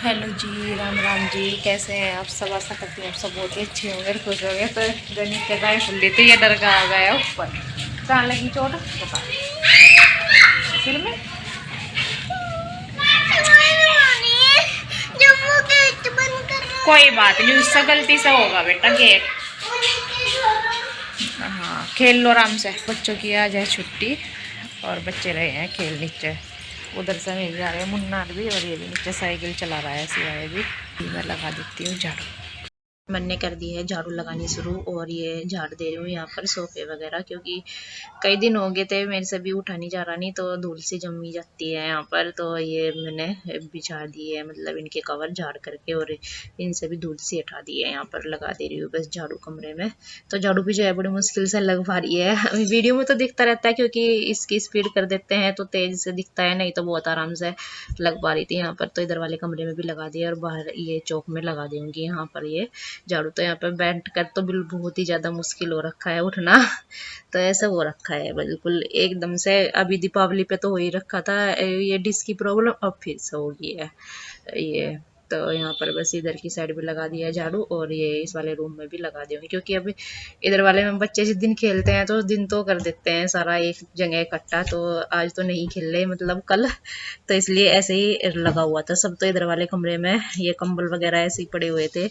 Hello जी, राम राम जी। कैसे हैं आप सब? आशा करती हूँ आप सब बहुत ही अच्छे होंगे, खुश होंगे। तो गणित के गाय फुल लेते ये डर का आ गया ऊपर। कहाँ लगी चोट? बता। सिर में? कोई बात नहीं, उससे गलती से होगा बेटा गेट। हाँ, खेल लो आराम से। बच्चों की आज है छुट्टी और बच्चे रहे हैं खेल नीचे। उधर से मिल जा रहे हैं मुन्ना भी, और ये भी नीचे साइकिल चला रहा है सिवाय भी। मैं लगा देती हूँ झाड़ू। मैंने कर दी है झाड़ू लगानी शुरू, और ये झाड़ दे रही हूँ यहाँ पर सोफे वगैरह, क्योंकि कई दिन हो गए थे मेरे से भी उठा नहीं जा रहा, नहीं तो धूल सी जमी जाती है यहाँ पर। तो ये मैंने बिछा दी है, मतलब इनके कवर झाड़ करके, और इनसे भी धूल सी हटा दी है। यहाँ पर लगा दे रही हूँ बस झाड़ू कमरे में। तो झाड़ू भी जो है बड़ी मुश्किल से लग पा रही है। वीडियो में तो दिखता रहता है, क्योंकि इसकी स्पीड कर देते हैं तो तेज से दिखता है, नहीं तो बहुत आराम से लग पा रही थी यहाँ पर। तो इधर वाले कमरे में भी लगा दिया, और बाहर ये चौक में लगा दूंगी यहाँ पर ये झाड़ू। तो यहाँ पे बैठ कर तो बिल्कुल बहुत ही ज्यादा मुश्किल हो रखा है उठना। तो ऐसा हो रखा है बिल्कुल एकदम से। अभी दीपावली पे तो हो ही रखा था ये डिस्क की प्रॉब्लम, अब फिर से हो गई है ये। तो यहाँ पर बस इधर की साइड भी लगा दिया है झाड़ू, और ये इस वाले रूम में भी लगा दूंगी, क्योंकि अभी इधर वाले में बच्चे जिस दिन खेलते हैं तो उस दिन तो कर देते हैं सारा एक जगह इकट्ठा। तो आज तो नहीं खेल रहे, मतलब कल, तो इसलिए ऐसे ही लगा हुआ था सब। तो इधर वाले कमरे में ये कंबल वगैरह ऐसे ही पड़े हुए थे,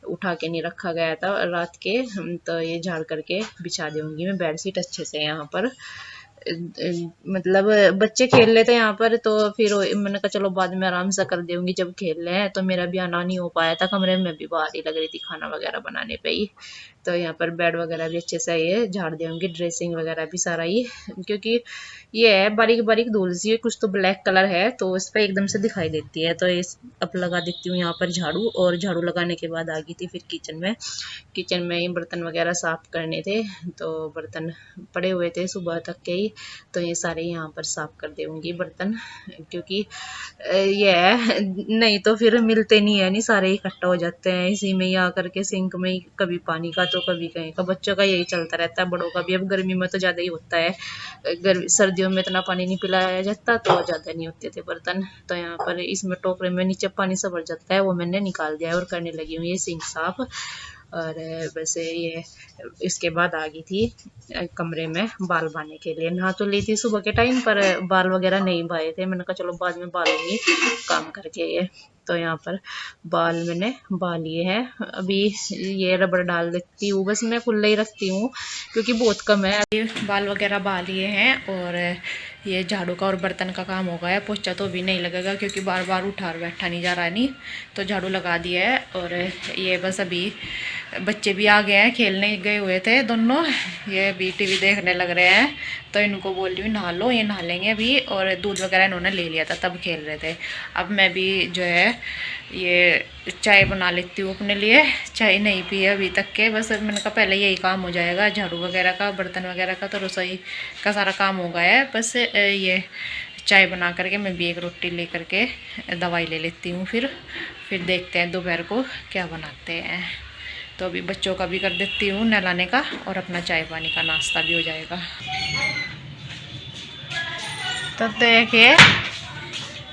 उठा के नहीं रखा गया था रात के। तो ये झाड़ करके बिछा दूंगी मैं बेडशीट अच्छे से यहाँ पर। मतलब बच्चे खेल लेते हैं यहाँ पर, तो फिर मैंने कहा चलो बाद में आराम से कर दूंगी जब खेल रहे हैं। तो मेरा भी आना नहीं हो पाया था कमरे में, भी बाहर ही लग रही थी खाना वगैरह बनाने पे ही। तो यहाँ पर बेड वगैरह भी अच्छे से ये झाड़ दूंगी, ड्रेसिंग वगैरह भी सारा ही, क्योंकि ये है बारीक बारीक धूल सी है, कुछ तो ब्लैक कलर है तो इस पर एकदम से दिखाई देती है। तो इस अब लगा देती हूँ यहाँ पर झाड़ू, और झाड़ू लगाने के बाद आ गई थी फिर किचन में। किचन में ही बर्तन वगैरह साफ करने थे, तो बर्तन पड़े हुए थे सुबह तक के ही। तो ये सारे यहाँ पर साफ कर दूंगी बर्तन, क्योंकि ये है नहीं तो फिर मिलते नहीं है, नहीं सारे इकट्ठा हो जाते हैं इसी में ही आकर के सिंक में ही, कभी पानी का तो कभी कहीं का। बच्चों का यही चलता रहता है, बड़ों का भी। अब गर्मी में तो ज्यादा ही होता है, गर्मी सर्दियों में इतना पानी नहीं पिलाया जाता तो ज्यादा नहीं होते थे बर्तन। तो यहाँ पर इसमें टोकरे में नीचे पानी सब भर जाता है, वो मैंने निकाल दिया है और करने लगी हूँ ये सिंक साफ। और वैसे ये इसके बाद आ गई थी कमरे में बाल बाने के लिए। नहा तो ली थी सुबह के टाइम, पर बाल वगैरह नहीं भाए थे। मैंने कहा चलो बाद में बालूंगी काम करके ये। तो यहाँ पर बाल मैंने बाल लिए हैं। अभी ये रबड़ डाल देती हूँ, बस मैं खुले ही रखती हूँ क्योंकि बहुत कम है। अभी बाल वगैरह बाल लिए हैं, और ये झाड़ू का और बर्तन का काम हो गया है। पोछा तो भी नहीं लगेगा, क्योंकि बार बार उठा बैठा नहीं जा रहा है, नहीं तो झाड़ू लगा दिया है। और ये बस अभी बच्चे भी आ गए हैं, खेलने गए हुए थे दोनों, ये भी टीवी देखने लग रहे हैं। तो इनको बोल रही हूँ नहा लो, ये नहा लेंगे अभी। और दूध वगैरह इन्होंने ले लिया था तब खेल रहे थे। अब मैं भी जो है ये चाय बना लेती हूँ अपने लिए। चाय नहीं पी है अभी तक के, बस मैंने कहा पहले यही काम हो जाएगा, झाड़ू वगैरह का, बर्तन वगैरह का, तो रसोई का सारा काम हो गया है। बस ये चाय बना करके मैं भी एक रोटी ले करके दवाई ले लेती हूँ। फिर देखते हैं दोपहर को क्या बनाते हैं। तो अभी बच्चों का भी कर देती हूँ नहलाने का, और अपना चाय पानी का नाश्ता भी हो जाएगा। तो देखिए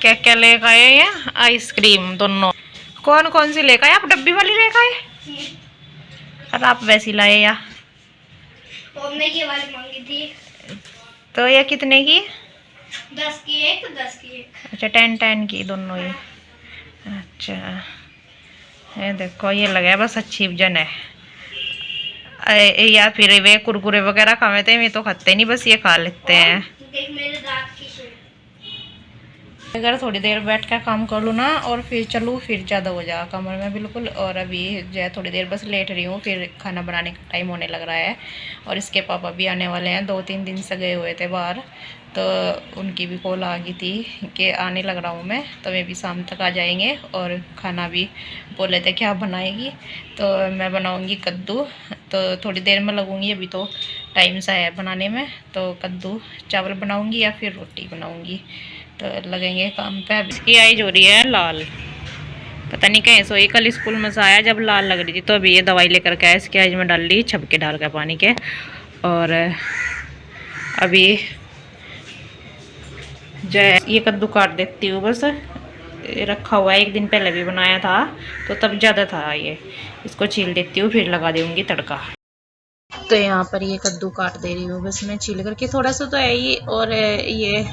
क्या क्या लेकर आए हैं। आइसक्रीम दोनों। कौन कौन सी लेकर आए आप? डब्बी वाली लेकर आए और आप वैसी लाए या? हमने ये वाली मांगी थी। तो ये कितने की? 10 की एक, 10 की एक। अच्छा 10 की दोनों ही। अच्छा ये देखो ये लगा बस अच्छी जन है। या फिर वे कुरकुरे वगैरह खावे थे, वे तो खाते नहीं, बस ये खा लेते हैं। देख मेरे दांत की शेप। अगर थोड़ी देर बैठ कर काम कर लूँ ना और फिर चलूँ, फिर ज़्यादा हो जाएगा कमर में बिल्कुल। और अभी जो है थोड़ी देर बस लेट रही हूँ, फिर खाना बनाने का टाइम होने लग रहा है। और इसके पापा भी आने वाले हैं, 2-3 दिन से गए हुए थे बाहर, तो उनकी भी कॉल आ गई थी कि आने लग रहा हूँ मैं, तो वे भी शाम तक आ जाएंगे। और खाना भी बोले थे क्या बनाएगी, तो मैं बनाऊँगी कद्दू। तो थोड़ी देर में लगूँगी, अभी तो टाइम सा है बनाने में। तो कद्दू चावल बनाऊँगी या फिर रोटी बनाऊँगी, तो लगेंगे काम पे। अब इसकी आइज हो रही है लाल, पता नहीं कहीं सोई, कल स्कूल में से आया जब लाल लग रही थी। तो अभी ये दवाई लेकर के आया, इसकी आइज में डाल ली छपके डाल कर पानी के। और अभी जो है ये कद्दू काट देती हूँ बस, रखा हुआ है, एक दिन पहले भी बनाया था तो तब ज़्यादा था ये। इसको छील देती हूँ फिर लगा दूँगी तड़का। तो यहाँ पर ये कद्दू काट दे रही हूँ बस मैं छील करके, थोड़ा सा तो है ही, और ये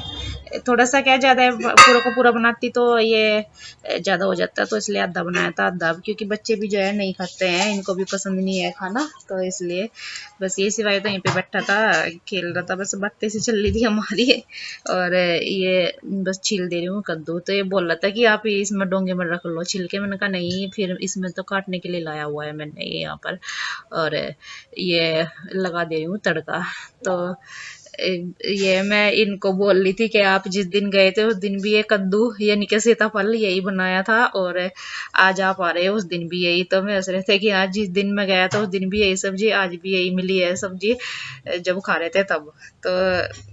थोड़ा सा क्या ज़्यादा है, पूरा का पूरा बनाती तो ये ज़्यादा हो जाता, तो इसलिए आधा बनाया था, आधा क्योंकि बच्चे भी जो है नहीं खाते हैं, इनको भी पसंद नहीं है खाना, तो इसलिए बस ये सिवाय तो यहीं पे बैठा था खेल रहा था, बस बातें से चल रही थी हमारी। और ये बस छील दे रही हूँ कद्दू। तो ये बोल रहा था कि आप इसमें डोंगे में रख लो छिल के, मैंने कहा नहीं, फिर इसमें तो काटने के लिए लाया हुआ है मैंने ये यहाँ पर। और ये लगा दे रही हूँ तड़का। तो ये मैं इनको बोल रही थी कि आप जिस दिन गए थे उस दिन भी ये कद्दू यानी कि सीताफल यही बनाया था, और आज आप आ रहे हो उस दिन भी यही। तो मैं हंस रहे थे कि आज जिस दिन मैं गया था उस दिन भी यही सब्जी, आज भी यही मिली है सब्जी जब खा रहे थे तब। तो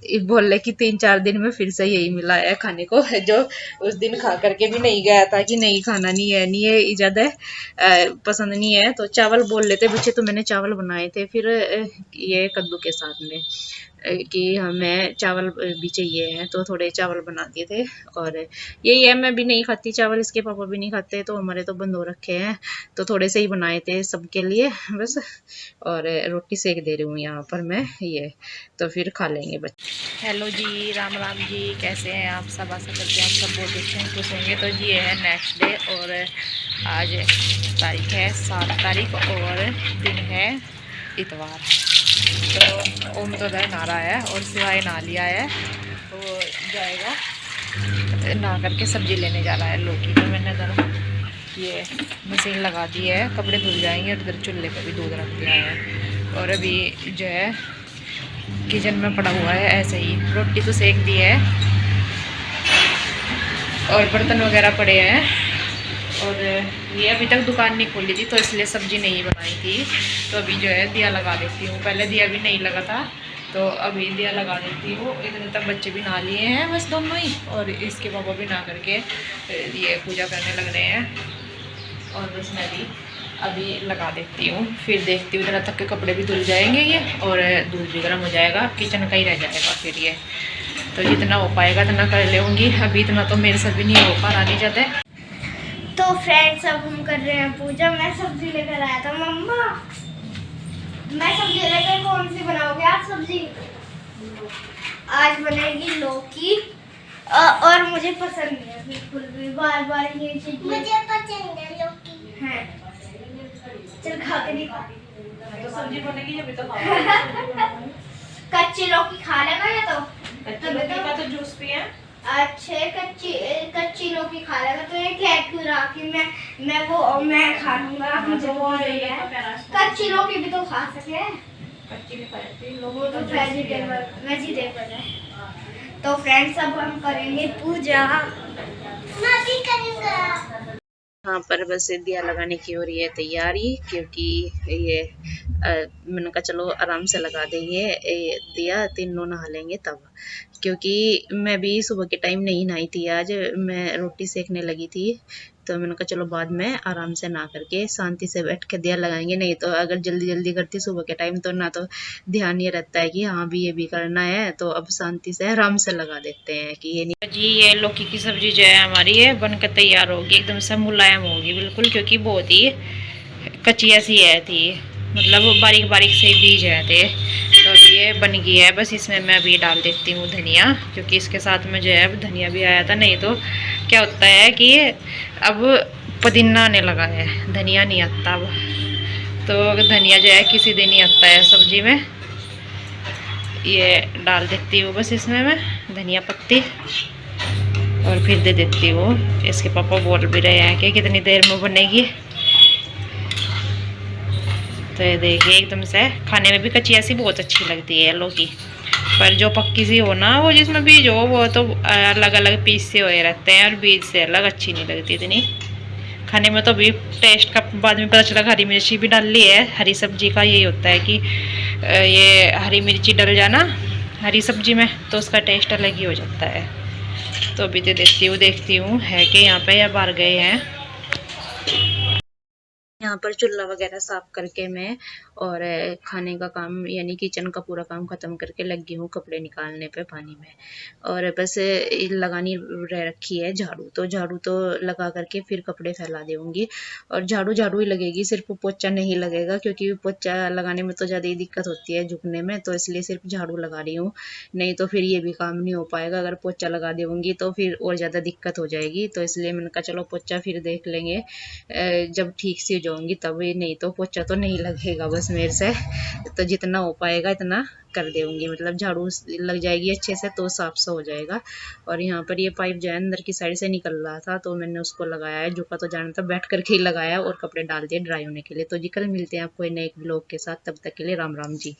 ये बोल रहे कि 3-4 दिन में फिर से यही मिला है खाने को, जो उस दिन खा करके भी नहीं गया था कि नहीं खाना नहीं है, नहीं है ज्यादा पसंद नहीं है। तो चावल बोल लेते बच्चे, तो मैंने चावल बनाए थे फिर ये कद्दू के साथ में कि हमें चावल भी चाहिए हैं, तो थोड़े चावल बना दिए थे। और यही है, मैं भी नहीं खाती चावल, इसके पापा भी नहीं खाते, तो हमारे तो बंद हो रखे हैं, तो थोड़े से ही बनाए थे सबके लिए बस। और रोटी सेक दे रही हूँ यहाँ पर मैं ये, तो फिर खा लेंगे बच्चे। हेलो जी, राम राम जी, कैसे हैं आप सब? आशा करते हैं आप सब बहुत अच्छे हैं, खुश होंगे। तो ये है नेक्स्ट डे, और आज तारीख है 7 तारीख और दिन है इतवार। तो ओम तो नहा रहा है और सिवाय नहा लिया है, तो जाएगा नहा करके सब्जी लेने जा रहा है लौकी। तो मैंने इधर ये मशीन लगा दी है, कपड़े धुल जाएंगे, और इधर चूल्हे पे भी दूध रख दिया है। और अभी जो है किचन में पड़ा हुआ है ऐसे ही, रोटी तो सेक दी है और बर्तन वगैरह पड़े हैं। और ये अभी तक दुकान नहीं खोली थी तो इसलिए सब्जी नहीं बनाई थी, तो अभी जो है दिया लगा देती हूँ। पहले दिया भी नहीं लगा था, तो अभी दिया लगा देती हूँ। इतने तक बच्चे भी नहा लिए हैं बस दोनों ही, और इसके पापा भी नहा करके ये पूजा करने लग रहे हैं, और बस मैं भी अभी लगा देती हूँ। फिर देखती हूँ इतना तक के कपड़े भी धुल जाएंगे ये, और दूध भी गर्म हो जाएगा, किचन का ही रह जाएगा फिर ये। तो जितना हो पाएगा इतना कर लेंगी, अभी इतना तो मेरे से भी नहीं हो पा रहा, नहीं जाते। तो फ्रेंड्स अब हम कर रहे हैं पूजा। मैं सब्जी लेकर आया था। मम्मा, मैं सब्जी लेकर कौन सी बनाओगे आप सब्जी? आज बनेगी लौकी, और मुझे पसंद नहीं है बिल्कुल भी, बार बार ये चीज मुझे पसंद है लौकी। है, चल खा के दिखा। तो सब्जी बनेगी जब तो खाओ। कच्ची लौकी खा लेगा या तो लौकी का तो जूस पिए। अच्छे कच्ची लौकी खा लेगा, तो ये क्या क्यों रहा कि मैं खा लूंगा। मुझे वो कच्ची लौकी भी तो खा सके, कच्ची नहीं खाती वो तो वेजिटेबल है। तो फ्रेंड्स अब हम करेंगे पूजा। मैं भी करूंगा। यहाँ पर बस दिया लगाने की हो रही है तैयारी, क्योंकि ये मैंने कहा चलो आराम से लगा देंगे दिया, तीनों नहा लेंगे तब। क्योंकि मैं भी सुबह के टाइम नहीं नहाई थी, आज मैं रोटी सेकने लगी थी, तो मैंने कहा चलो बाद में आराम से नहा करके शांति से बैठ के दिया लगाएंगे। नहीं तो अगर जल्दी जल्दी करती सुबह के टाइम तो ना तो ध्यान ये रहता है कि हाँ भी ये भी करना है, तो अब शांति से आराम से लगा देते हैं कि ये नहीं। जी ये लौकी की सब्जी जो है हमारी ये बनकर तैयार होगी, एकदम से मुलायम होगी बिल्कुल, क्योंकि बहुत ही कच्चिया सी है थी, मतलब बारीक बारीक से बीज है थे। तो अभी ये बन गई है, बस इसमें मैं अभी डाल देती हूँ धनिया, क्योंकि इसके साथ में जो है धनिया भी आया था। नहीं तो क्या होता है कि अब पुदीना आने लगा है, धनिया नहीं आता अब। तो धनिया जो है किसी दिन ही आता है सब्जी में। ये डाल देती हूँ बस इसमें मैं धनिया पत्ती, और फिर दे देती हूँ। इसके पापा बोल भी रहे हैं कि कितनी देर में बनेगी। तो ये देखिए एकदम से खाने में भी कच्ची ऐसी बहुत अच्छी लगती है लौकी, पर जो पक्की सी हो ना, वो जिसमें बीज हो, वो तो अलग अलग पीस से हुए रहते हैं, और बीज से अलग अच्छी नहीं लगती इतनी खाने में। तो अभी टेस्ट का बाद में पता चला, हरी मिर्ची भी डाल ली है। हरी सब्जी का यही होता है कि ये हरी मिर्ची डल जाना हरी सब्जी में, तो उसका टेस्ट अलग ही हो जाता है। तो अभी तो देखती हूँ है कि यहाँ पे या बाहर गए हैं। यहाँ पर चूल्हा वगैरह साफ करके मैं और खाने का काम यानी किचन का पूरा काम ख़त्म करके लगी हूँ कपड़े निकालने पे पानी में। और बस लगानी रह रखी है झाड़ू, तो झाड़ू तो लगा करके फिर कपड़े फैला दूँगी। और झाड़ू झाड़ू ही लगेगी, सिर्फ पोछा नहीं लगेगा, क्योंकि पोछा लगाने में तो ज़्यादा ही दिक्कत होती है झुकने में, तो इसलिए सिर्फ झाड़ू लगा रही हूँ। नहीं तो फिर ये भी काम नहीं हो पाएगा, अगर पोछा लगा दूँगी तो फिर और ज़्यादा दिक्कत हो जाएगी। तो इसलिए मैंने कहा चलो पोछा फिर देख लेंगे जब ठीक से जाऊँगी तब, नहीं तो पोछा तो नहीं लगेगा बस मेरे से। तो जितना हो पाएगा इतना कर दूँगी, मतलब झाड़ू लग जाएगी अच्छे से तो साफ सा हो जाएगा। और यहाँ पर ये पाइप जो है अंदर की साइड से निकल रहा था, तो मैंने उसको लगाया है, झुका तो जाना था, बैठ करके ही लगाया और कपड़े डाल दिए ड्राई होने के लिए। तो जी कल मिलते हैं आपको नए ब्लॉग के साथ, तब तक के लिए राम राम जी।